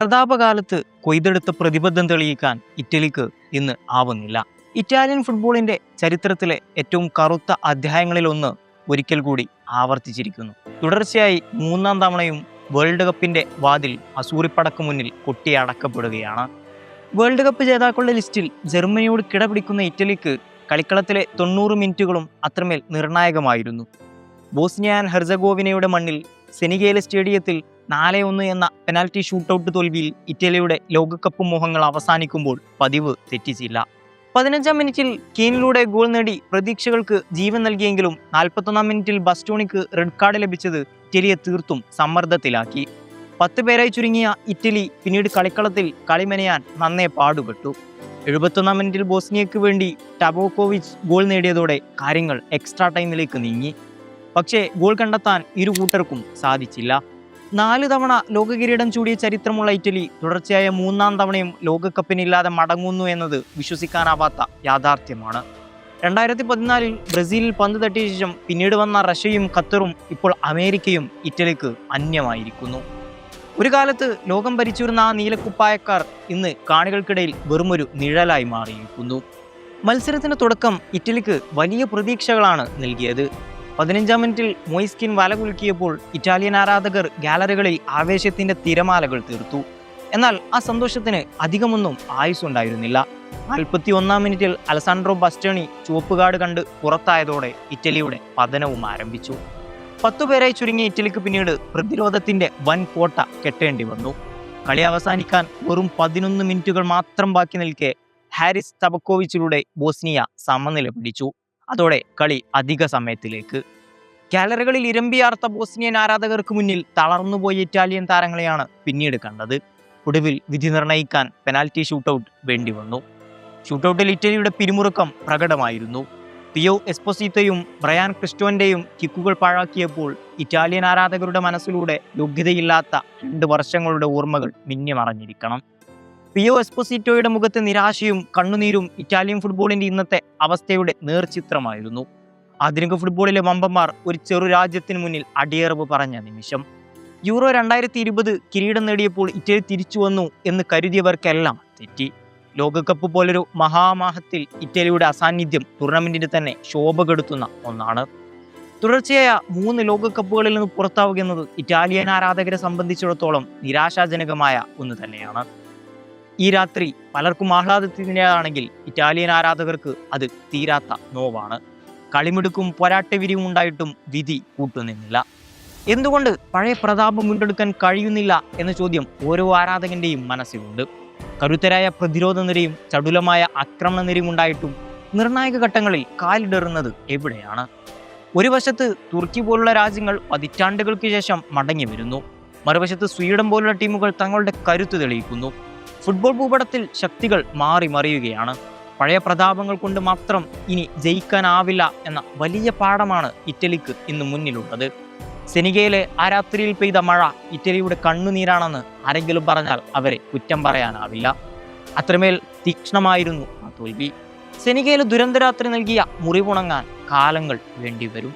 പ്രതാപകാലത്ത് കൊയ്തെടുത്ത പ്രതിബദ്ധം തെളിയിക്കാൻ ഇറ്റലിക്ക് ഇന്ന് ആവുന്നില്ല. ഇറ്റാലിയൻ ഫുട്ബോളിന്റെ ചരിത്രത്തിലെ ഏറ്റവും കറുത്ത അധ്യായങ്ങളിലൊന്ന് ഒരിക്കൽ കൂടി ആവർത്തിച്ചിരിക്കുന്നു. തുടർച്ചയായി മൂന്നാം തവണയും വേൾഡ് കപ്പിന്റെ വാതിൽ അസൂറിപ്പടക്ക് മുന്നിൽ കൊട്ടിയടക്കപ്പെടുകയാണ്. വേൾഡ് കപ്പ് ജേതാക്കളുടെ ലിസ്റ്റിൽ ജർമ്മനിയോട് കിടപിടിക്കുന്ന ഇറ്റലിക്ക് കളിക്കളത്തിലെ 90 മിനിറ്റുകളും അത്രമേൽ നിർണായകമായിരുന്നു. ബോസ്നിയ ആൻഡ് ഹെർസഗോവിനയുടെ മണ്ണിൽ സെനിഗേല സ്റ്റേഡിയത്തിൽ 4-1 എന്ന പെനാൽറ്റി ഷൂട്ടൌട്ട് തോൽവിയിൽ ഇറ്റലിയുടെ ലോകകപ്പ് മോഹങ്ങൾ അവസാനിക്കുമ്പോൾ പതിവ് തെറ്റിച്ചില്ല. 15-ാം മിനിറ്റിൽ കീനിലൂടെ ഗോൾ നേടി പ്രതീക്ഷകൾക്ക് ജീവൻ നൽകിയെങ്കിലും 41-ാം മിനിറ്റിൽ ബസ്റ്റോണിക്ക് റെഡ് കാർഡ് ലഭിച്ചത് ഇറ്റലിയെ തീർത്തും സമ്മർദ്ദത്തിലാക്കി. 10 പേരായി ചുരുങ്ങിയ ഇറ്റലി പിന്നീട് കളിക്കളത്തിൽ കളിമെനയാൻ നന്നേ പാടുപെട്ടു. 71-ാം മിനിറ്റിൽ ബോസ്നിയയ്ക്ക് വേണ്ടി ടബോക്കോവിച്ച് ഗോൾ നേടിയതോടെ കാര്യങ്ങൾ എക്സ്ട്രാ ടൈമിലേക്ക് നീങ്ങി. പക്ഷേ ഗോൾ കണ്ടെത്താൻ ഇരു കൂട്ടർക്കും സാധിച്ചില്ല. 4 തവണ ലോകകിരീടം ചൂടിയ ചരിത്രമുള്ള ഇറ്റലി തുടർച്ചയായ 3-ാം തവണയും ലോകകപ്പിനില്ലാതെ മടങ്ങുന്നു എന്നത് വിശ്വസിക്കാനാവാത്ത യാഥാർത്ഥ്യമാണ്. 2014-ൽ ബ്രസീലിൽ പന്ത് തട്ടിയ ശേഷം പിന്നീട് വന്ന റഷ്യയും ഖത്തറും ഇപ്പോൾ അമേരിക്കയും ഇറ്റലിക്ക് അന്യമായിരിക്കുന്നു. ഒരു കാലത്ത് ലോകം ഭരിച്ചിരുന്ന ആ നീലക്കുപ്പായക്കാർ ഇന്ന് കാണികൾക്കിടയിൽ വെറുമൊരു നിഴലായി മാറിയിരിക്കുന്നു. മത്സരത്തിന്റെ തുടക്കം ഇറ്റലിക്ക് വലിയ പ്രതീക്ഷകളാണ് നൽകിയത്. 15-ാം മിനിറ്റിൽ മൊയ്സ്കിൻ വല കുലുക്കിയപ്പോൾ ഇറ്റാലിയൻ ആരാധകർ ഗാലറികളിൽ ആവേശത്തിന്റെ തിരമാലകൾ തീർത്തു. എന്നാൽ ആ സന്തോഷത്തിന് അധികമൊന്നും ആയുസ്സുണ്ടായിരുന്നില്ല. 41-ാം മിനിറ്റിൽ അലസാൻഡ്രോ ബസ്റ്റോണി ചുവപ്പുകാർഡ് കണ്ട് പുറത്തായതോടെ ഇറ്റലിയുടെ പതനവും ആരംഭിച്ചു. 10 പേരായി ചുരുങ്ങിയ ഇറ്റലിക്ക് പിന്നീട് പ്രതിരോധത്തിന്റെ വൻ കോട്ട കെട്ടേണ്ടി വന്നു. കളി അവസാനിക്കാൻ വെറും 11 മിനിറ്റുകൾ മാത്രം ബാക്കി നിൽക്കെ ഹാരിസ് ടബക്കോവിച്ചിലൂടെ ബോസ്നിയ സമനില പിടിച്ചു. അതോടെ കളി അധിക സമയത്തിലേക്ക്. ഗാലറികളിൽ ഇരമ്പിയാർത്ത ബോസ്നിയൻ ആരാധകർക്ക് മുന്നിൽ തളർന്നുപോയ ഇറ്റാലിയൻ താരങ്ങളെയാണ് പിന്നീട് കണ്ടത്. ഒടുവിൽ വിധി നിർണ്ണയിക്കാൻ പെനാൽറ്റി ഷൂട്ടൌട്ട് വേണ്ടി വന്നു. ഷൂട്ടൌട്ടിൽ ഇറ്റലിയുടെ പിരിമുറുക്കം പ്രകടമായിരുന്നു. പിയോ എസ്പോസിത്തോയും ബ്രയാൻ ക്രിസ്റ്റോന്റെയും കിക്കുകൾ പാഴാക്കിയപ്പോൾ ഇറ്റാലിയൻ ആരാധകരുടെ മനസ്സിലൂടെ യോഗ്യതയില്ലാത്ത 2 വർഷങ്ങളുടെ ഓർമ്മകൾ മിന്നിമറഞ്ഞിരിക്കണം. പിയോ എസ്പോസിറ്റോയുടെ മുഖത്തെ നിരാശയും കണ്ണുനീരും ഇറ്റാലിയൻ ഫുട്ബോളിന്റെ ഇന്നത്തെ അവസ്ഥയുടെ നേർചിത്രമായിരുന്നു. ആധുനിക ഫുട്ബോളിലെ വമ്പന്മാർ ഒരു ചെറു രാജ്യത്തിന് മുന്നിൽ അടിയറവ് പറഞ്ഞ നിമിഷം. യൂറോ 2020 കിരീടം നേടിയപ്പോൾ ഇറ്റലി തിരിച്ചു വന്നു എന്ന് കരുതിയവർക്കെല്ലാം തെറ്റി. ലോകകപ്പ് പോലൊരു മഹാമാഹത്തിൽ ഇറ്റലിയുടെ അസാന്നിധ്യം ടൂർണമെന്റിന് തന്നെ ശോഭ കെടുത്തുന്ന ഒന്നാണ്. തുടർച്ചയായ 3 ലോകകപ്പുകളിൽ നിന്ന് പുറത്താവുകയെന്നത് ഇറ്റാലിയൻ ആരാധകരെ സംബന്ധിച്ചിടത്തോളം നിരാശാജനകമായ ഒന്ന് തന്നെയാണ്. ഈ രാത്രി പലർക്കും ആഹ്ലാദത്തിൻ്റെതാണെങ്കിൽ ഇറ്റാലിയൻ ആരാധകർക്ക് അത് തീരാത്ത നോവാണ്. കളിമിടുക്കും പോരാട്ടവിരിയും ഉണ്ടായിട്ടും വിധി കൂട്ടുനിന്നില്ല. എന്തുകൊണ്ട് പഴയ പ്രതാപം വീണ്ടെടുക്കാൻ കഴിയുന്നില്ല എന്ന ചോദ്യം ഓരോ ആരാധകന്റെയും മനസ്സിലുണ്ട്. കരുത്തരായ പ്രതിരോധ നിരയും ചടുലമായ ആക്രമണ നിരയും ഉണ്ടായിട്ടും നിർണായക ഘട്ടങ്ങളിൽ കാലിടറുന്നത് എവിടെയാണ്? ഒരു വശത്ത് തുർക്കി പോലുള്ള രാജ്യങ്ങൾ പതിറ്റാണ്ടുകൾക്ക് ശേഷം മടങ്ങി വരുന്നു. മറുവശത്ത് സ്വീഡൻ പോലുള്ള ടീമുകൾ തങ്ങളുടെ കരുത്ത് തെളിയിക്കുന്നു. ഫുട്ബോൾ ഭൂപടത്തിൽ ശക്തികൾ മാറി മറിയുകയാണ്. പഴയ പ്രതാപങ്ങൾ കൊണ്ട് മാത്രം ഇനി ജയിക്കാനാവില്ല എന്ന വലിയ പാഠമാണ് ഇറ്റലിക്ക് ഇന്ന് മുന്നിലുള്ളത്. സെനിഗയിലെ ആ രാത്രിയിൽ പെയ്ത മഴ ഇറ്റലിയുടെ കണ്ണുനീരാണെന്ന് ആരെങ്കിലും പറഞ്ഞാൽ അവരെ കുറ്റം പറയാനാവില്ല. അത്രമേൽ തീക്ഷ്ണമായിരുന്നു ആ തോൽവി. സെനിഗയിലെ ദുരന്തരാത്രി നൽകിയ മുറിവുണങ്ങാൻ കാലങ്ങൾ വേണ്ടിവരും.